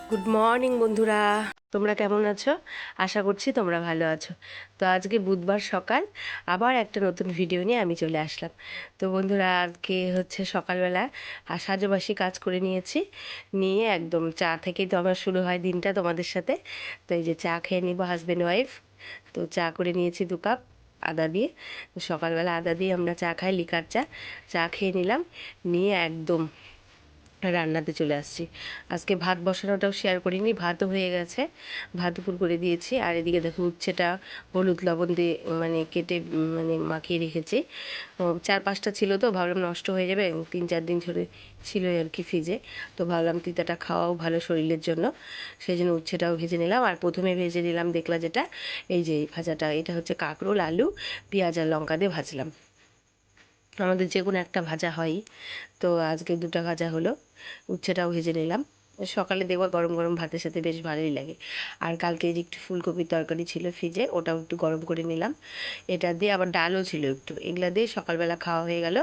Good morning বন্ধুরা, তোমরা কেমন আছো? আশা করছি তোমরা ভালো আছো। তো আজকে বুধবার সকাল, আবার একটা নতুন ভিডিও নিয়ে আমি চলে আসলাম। তো বন্ধুরা, আজকে হচ্ছে সকালবেলা সাজবাসি কাজ করে নিয়েছি, নিয়ে একদম চা থেকেই তো আমার শুরু হয় দিনটা তোমাদের সাথে। তো এই যে চা খেয়ে নিব, হাজব্যান্ড ওয়াইফ। তো চা করে নিয়েছি 2 কাপ আদা দিয়ে। তো সকালবেলা আদা দিয়ে আমরা চা খাই, লিকার চা। চা খেয়ে নিলাম, নিয়ে একদম রান্নাতে চলে আসছি। আজকে ভাত বসানোটাও শেয়ার করিনি, ভাতও হয়ে গেছে, ভাত উপর করে দিয়েছি। আর এদিকে দেখো উচ্ছেটা হলুদ লবণ দিয়ে কেটে মাখিয়ে রেখেছি। 4-5টা ছিল, তো ভাবলাম নষ্ট হয়ে যাবে, 3-4 দিন ধরে ছিল আর কি ফ্রিজে। তো ভাবলাম তিতাটা খাওয়াও ভালো শরীরের জন্য, সেই জন্য উচ্ছেটাও ভেজে নিলাম। আর প্রথমে ভেজে নিলাম দেখলা যেটা, এই যে এই ভাজাটা, এটা হচ্ছে কাঁকরোল, আলু, পেঁয়াজ আর লঙ্কা দিয়ে ভাজলাম। আমাদের যে কোনো একটা ভাজা হয়, তো আজকে 2টা ভাজা হলো। উচ্ছেটাও ভেজে নিলাম। সকালে দেখবো গরম গরম ভাতের সাথে বেশ ভালোই লাগে। আর কালকে যে একটু ফুলকপির তরকারি ছিল ফ্রিজে, ওটাও একটু গরম করে নিলাম। এটা দিয়ে আবার ডালও ছিল একটু, এগুলা দিয়ে সকালবেলা খাওয়া হয়ে গেল।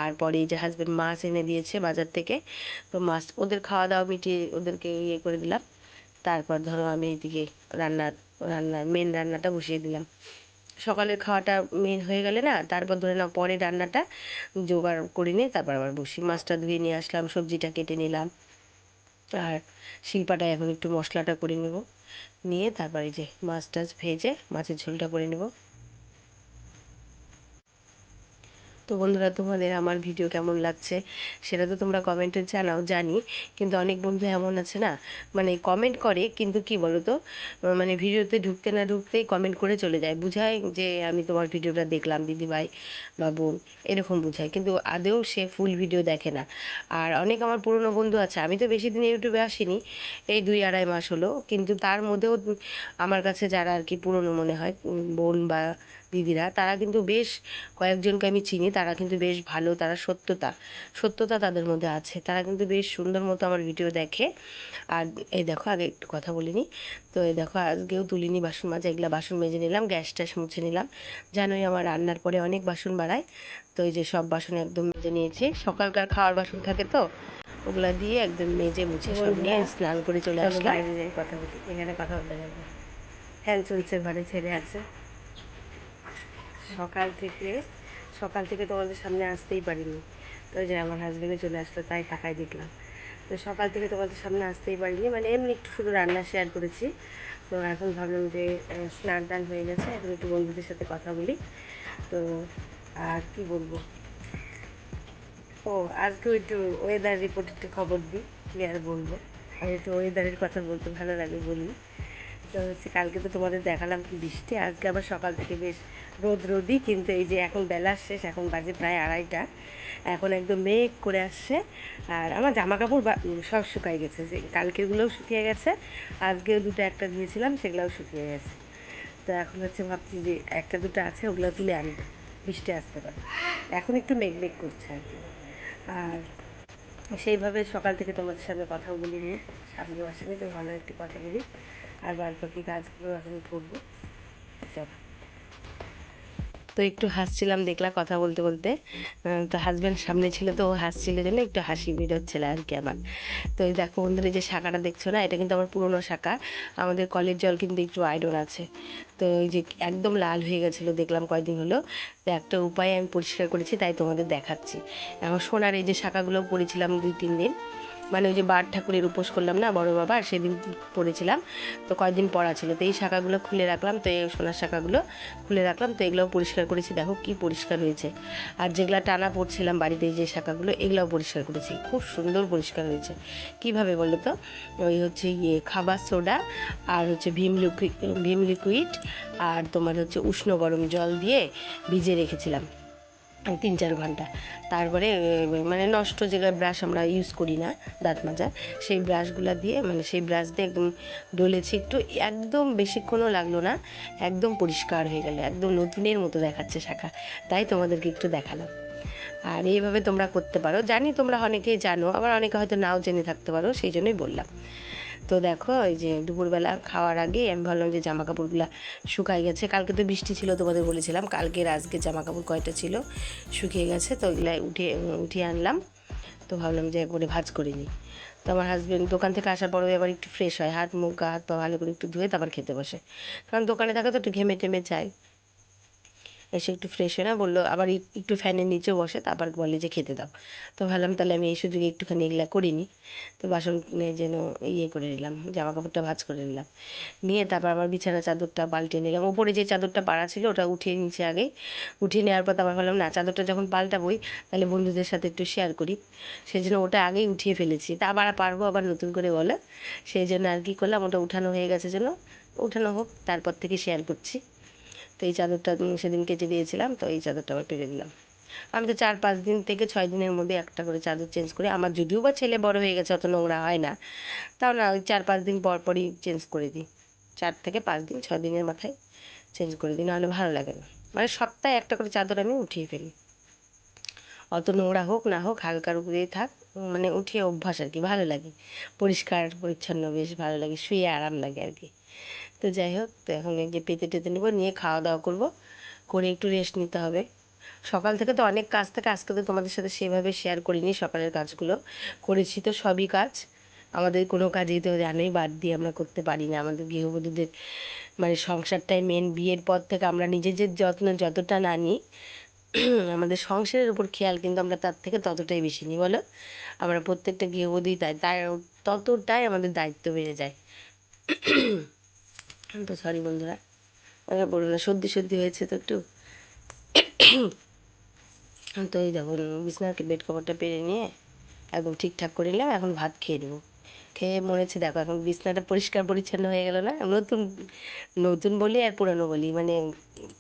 আর পরে এই যে হাজব্যান্ড মাছ এনে দিয়েছে বাজার থেকে, তো মাছ ওদের খাওয়া দাওয়া মিটিয়ে ওদেরকে ইয়ে করে দিলাম। তারপর ধরো আমি এইদিকে মেন রান্নাটা বসিয়ে দিলাম। সকালের খাওয়াটা মেন হয়ে গেলে না, তারপর ধরে নাও পরে রান্নাটা জোগাড় করে নিয়ে তারপর আবার বসি। মাছটা ধুয়ে নিয়ে আসলাম, সবজিটা কেটে নিলাম, আর শিলপাটায় এখন একটু মশলাটা করে নেব, নিয়ে তারপর এই যে মাছ টাছ ভেজে মাছের ঝোলটা করে নেব। তো বন্ধুরা, তোমাদের আমার ভিডিও কেমন লাগছে সেটা তো তোমরা কমেন্টে জানাও, জানি। কিন্তু অনেক বন্ধু এমন আছে না, কমেন্ট করে কিন্তু কি বলো তো, ভিডিওতে ঢুকতে না ঢুকতেই কমেন্ট করে চলে যায়, বুঝায় যে আমি তোমার ভিডিওটা দেখলাম দিদিভাই বা বোন, এরকম বুঝায়, কিন্তু আদৌ সে ফুল ভিডিও দেখে না। আর অনেক আমার পুরনো বন্ধু আছে, আমি তো বেশি দিন ইউটিউবে আসিনি, এই 2-2.5 মাস হলো, কিন্তু তার মধ্যেও আমার কাছে যারা আর কি পুরনো মনে হয় বোন বা দিদিরা, তারা কিন্তু বেশ কয়েকজনকে আমি চিনি, তারা কিন্তু বেশ ভালো, তারা সত্যতা তাদের মধ্যে আছে, তারা কিন্তু বেশ সুন্দর মতো আমার ভিডিও দেখে। আর এই দেখো, আগে একটু কথা বলিনি, তো এই দেখো আজকেও তুলিনি বাসন মাজা, এগুলো বাসন মেজে নিলাম, গ্যাস ট্যাস মুছে নিলাম। জানোই আমার রান্নার পরে অনেক বাসন বাড়ায়, তো এই যে সব বাসন একদম মেজে নিয়েছি, সকালকার খাওয়ার বাসন থাকে তো, ওগুলা দিয়ে একদম মেজে মুছে সব নিয়ে স্নান করে চলে আসলাম। বাইরে যাই কথা বলি, এখানে কথা বলতে যাবো, ফ্যান চলছে, ঘরে ছেড়ে আছে। সকাল থেকে সকাল থেকে তোমাদের সামনে আসতেই পারিনি, তো যে আমার হাজবেন্ডে চলে আসলো তাই তাকাই দেখলাম। তো সকাল থেকে তোমাদের সামনে আসতেই পারিনি, এমনি একটু শুধু রান্না শেয়ার করেছি। তো এখন ভাবলাম যে স্নান টান হয়ে গেছে, এখন একটু বন্ধুদের সাথে কথা বলি। তো আর কি বলবো, ও আজকে একটু ওয়েদার রিপোর্ট একটু খবর দিই, কি আর বলবো। আর একটু ওয়েদারের কথা বলতে ভালো লাগে, বলি। তো হচ্ছে কালকে তো তোমাদের দেখালাম কি বৃষ্টি, আজকে আবার সকাল থেকে বেশ রোদই, কিন্তু এই যে এখন বেলা শেষ, এখন বাজে প্রায় 2:30, এখন একদম মেঘ করে আসছে। আর আমার জামা কাপড় সব শুকাই গেছে, যে কালকেরগুলোও শুকিয়ে গেছে, আজকেও 2টা-1টা দিয়েছিলাম সেগুলোও শুকিয়ে গেছে। তো এখন হচ্ছে ভাবছি যে 1টা-2টা আছে, ওগুলো তুলে আনবো, বৃষ্টি আসতে পারে। এখন একটু মেঘ করছে আর কি। আর সেইভাবে সকাল থেকে তোমাদের সাথে কথা বলি নিয়ে সামনে আসেনি, তো ভালো একটু কথা বলি। আর বাদ বাকি কাজগুলো এখন করবো। চলো, তো একটু হাসছিলাম দেখলা কথা বলতে বলতে। তো হাজব্যান্ড সামনে ছিল, তো ও হাসছিল জন্য একটু হাসি বেরোচ্ছিল আর কি আমার। তো এই দেখো বন্ধুরা, যে শাখাটা দেখছো না, এটা কিন্তু আমার পুরোনো শাখা, আমাদের কলের জল কিন্তু একটু আয়রন আছে। তো এই যে একদম লাল হয়ে গেছিলো, দেখলাম কয়েকদিন হলো, তো একটা উপায়ে আমি পরিষ্কার করেছি, তাই তোমাদের দেখাচ্ছি। এখন সোনার এই যে শাখাগুলো পরেছিলাম 2-3 দিন, ওই যে বার ঠাকুরের উপোস করলাম না বড় বাবা, সেদিন পড়েছিলাম, তো কয়েকদিন পড়া ছিল, তো এই শাখাগুলো খুলে রাখলাম, তো এই সোনার শাখাগুলো খুলে রাখলাম, তো এগুলোও পরিষ্কার করেছি, দেখো কি পরিষ্কার হয়েছে। আর যেগুলো টানা পড়ছিলাম বাড়িতে, এই যে শাখাগুলো, এগুলোও পরিষ্কার করেছি, খুব সুন্দর পরিষ্কার হয়েছে। কিভাবে বলো তো, ওই হচ্ছে খাবার সোডা, আর হচ্ছে ভীম লিকুইড, আর তোমার হচ্ছে উষ্ণ গরম জল দিয়ে ভিজিয়ে রেখেছিলাম 3-4 ঘন্টা। তারপরে নষ্ট যেগুলো ব্রাশ আমরা ইউজ করি না দাঁত মাজা, সেই ব্রাশগুলো দিয়ে সেই ব্রাশ দিয়ে একদম ডলেছি একটু, একদম বেশিক্ষণও লাগলো না, একদম পরিষ্কার হয়ে গেল, একদম নতুনের মতো দেখাচ্ছে শাখা, তাই তোমাদেরকে একটু দেখালাম। আর এইভাবে তোমরা করতে পারো, জানি তোমরা অনেকেই জানো, আবার অনেকে হয়তো নাও জেনে থাকতে পারো, সেই জন্যই বললাম। তো দেখো এই যে দুপুরবেলা খাওয়ার আগে আমি ভাবলাম যে জামা কাপড়গুলো শুকাই গেছে, কালকে তো বৃষ্টি ছিল তোমাদের বলেছিলাম, কালকের আজকে জামা কাপড় কয়টা ছিল শুকিয়ে গেছে, তো ওইগুলো উঠিয়ে আনলাম। তো ভাবলাম যে একবারে ভাঁজ করে নিই। তো আমার হাজব্যান্ড দোকান থেকে আসার পরে আবার একটু ফ্রেশ হয়, হাত মুখ গা হাত পা ভালো করে একটু ধুয়ে তারপর খেতে বসে, কারণ দোকানে থাকে তো একটু ঘেমে টেমে যায়। এসে একটু ফ্রেশ হয়ে না বললো, আবার একটু ফ্যানের নিচেও বসে, তারপর বলে যে খেতে দাও। তো ভাবলাম তাহলে আমি এই সুযোগে একটুখানি এগুলা করিনি। তো বাসন যেন ইয়ে করে নিলাম, জামা কাপড়টা ভাঁজ করে নিলাম, নিয়ে তারপর আবার বিছানা চাদরটা পাল্টে নিলাম। ওপরে যে চাদরটা পাড়া ছিল ওটা উঠিয়ে নিয়েছি আগেই, উঠিয়ে নেওয়ার পর তারপর ভাবলাম না চাদরটা যখন পাল্টাবোই তাহলে বন্ধুদের সাথে একটু শেয়ার করি, সেই জন্য ওটা আগেই উঠিয়ে ফেলেছি। তা আবার পারবো আবার নতুন করে বলে, সেই জন্য আর কি করলাম, ওটা উঠানো হয়ে গেছে যেন, উঠানো হোক, তারপর থেকে শেয়ার করছি। তো এই চাদরটা সেদিন কেচে দিয়েছিলাম, তো এই চাদরটা আবার পেরে দিলাম। আমি তো 4-5 দিন থেকে 6 দিনের মধ্যে একটা করে চাদর চেঞ্জ করি। আমার যদিও বা ছেলে বড় হয়ে গেছে, অত নোংরা হয় না, তাও না ওই 4-5 দিন পর পরই চেঞ্জ করে দিই। 4 থেকে 5 দিন, 6 দিনের মাথায় চেঞ্জ করে দিই, নাহলে ভালো লাগে না। মানে সপ্তাহে একটা করে চাদর আমি উঠিয়ে ফেলি, অত নোংরা হোক না হোক, হালকার উপরেই থাক, মানে উঠিয়ে অভ্যাস আর কি, ভালো লাগে, পরিষ্কার পরিচ্ছন্ন বেশ ভালো লাগে, শুয়ে আরাম লাগে আর কি। তো যাই হোক, তো এখন এই যে পেতে টেতে নেবো, নিয়ে খাওয়া দাওয়া করবো, করে একটু রেস্ট নিতে হবে। সকাল থেকে তো অনেক কাজ থাকে, আজকে তো তোমাদের সাথে সেভাবে শেয়ার করিনি সকালের কাজগুলো, করেছি তো সবই কাজ। আমাদের কোনো কাজই তো জানোই বাদ দিয়ে আমরা করতে পারি না, আমাদের গৃহবধূদের মানে সংসারটাই মেন। বিয়ের পর থেকে আমরা নিজেদের যত্ন যতটা না নিই, আমাদের সংসারের উপর খেয়াল কিন্তু আমরা তার থেকে ততটাই বেশি নিই, বলো? আমরা প্রত্যেকটা গৃহবধূই তাই ততটাই আমাদের দায়িত্ব বেড়ে যায়। তো সরি বন্ধুরা, বলবো না, সর্দি সর্দি হয়েছে তো একটু। তো এই দেখুন বিছানার বেড কভারটা পেরে নিয়ে একদম ঠিকঠাক করে নিলাম, এখন ভাত খেয়ে নেবো। খেয়ে মনে হচ্ছে দেখো এখন বিছানাটা পরিষ্কার পরিচ্ছন্ন হয়ে গেল না, নতুন, নতুন বলি আর পুরানো বলি, মানে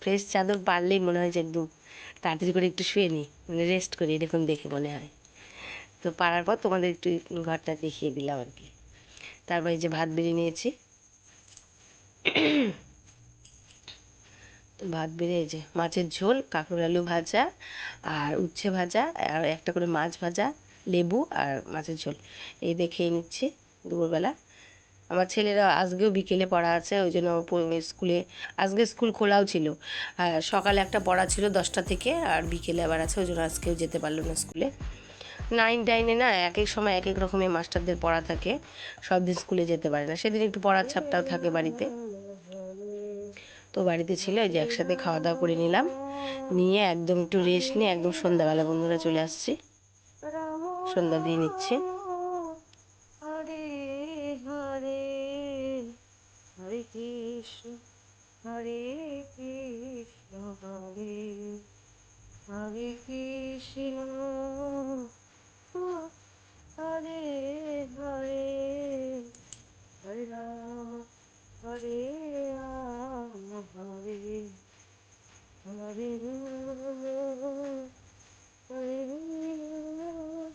ফ্রেশ চাদর পারলেই মনে হয় যে একদম তাড়াতাড়ি করে একটু শুয়ে নিই, মানে রেস্ট করি, এরকম দেখে মনে হয়। তো পারার পর তোমাদের একটু ঘরটা দেখিয়ে দিলাম আর কি। তারপর এই যে ভাত বেরিয়ে নিয়েছি, ভাত বেড়ে এই যে মাছের ঝোল, কাঁকরোল আলু ভাজা, আর উচ্ছে ভাজা, আর একটা করে মাছ ভাজা, লেবু আর মাছের ঝোল, এই দিয়ে খেয়ে নিচ্ছি দুপুরবেলা। আমার ছেলেরা আজকেও বিকেলে পড়া আছে, ওই জন্য স্কুলে, আজকে স্কুল খোলাও ছিল, আর সকালে একটা পড়া ছিল 10টা থেকে, আর বিকেলে আবার আছে, ওই জন্য আজকেও যেতে পারলো না স্কুলে। 9-10-এ না এক এক সময় এক এক রকমের মাস্টারদের পড়া থাকে, সব দিন স্কুলে যেতে পারে না, সেদিন একটু পড়ার ছাপটাও থাকে বাড়িতে। তো বাড়িতে ছিল, এই যে একসাথে খাওয়া দাওয়া করে নিলাম, নিয়ে একদম একটু রেস্ট নিয়ে একদম সন্ধ্যাবেলা বন্ধুরা চলে আসছি, সন্ধ্যা দিয়ে নিচ্ছি। হরে হরে, হরে কৃষ্ণ হরে কৃষ্ণ, হরে হরে কৃষ্ণ, হরে হরে, হরে রাম হরে রাম, হরে হরে রাম, হরে রাম,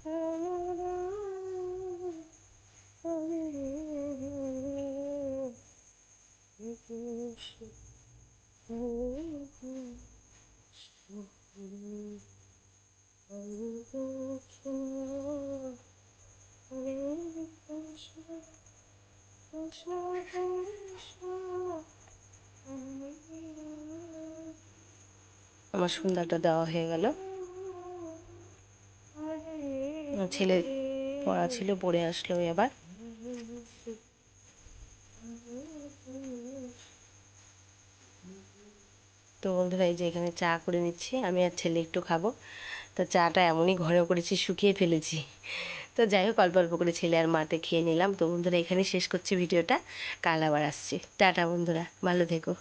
রাম রাম, হরে হরে কৃষ্ণ, হরে কৃষ্ণ, হরে কৃষ্ণ, হরে কৃষ্ণ, কৃষ্ণ কৃষ্ণ, আমার সন্ধ্যাটা দেওয়া হয়ে গেল। ছেলে পড়া ছিল, পড়ে আসলো এবার। তো বন্ধুরা এই যে এখানে চা করে নিচ্ছি, আমি আর ছেলে একটু খাবো। তো চাটা এমনই ঘন করেছি, শুকিয়ে ফেলেছি। তো যাই হোক, অল্প অল্প করে ছেলে আর মাতে খেয়ে নিলাম। তো বন্ধুরা এখানেই শেষ করছি ভিডিওটা, কাল আবার আসছি। টাটা বন্ধুরা, ভালো থেকো।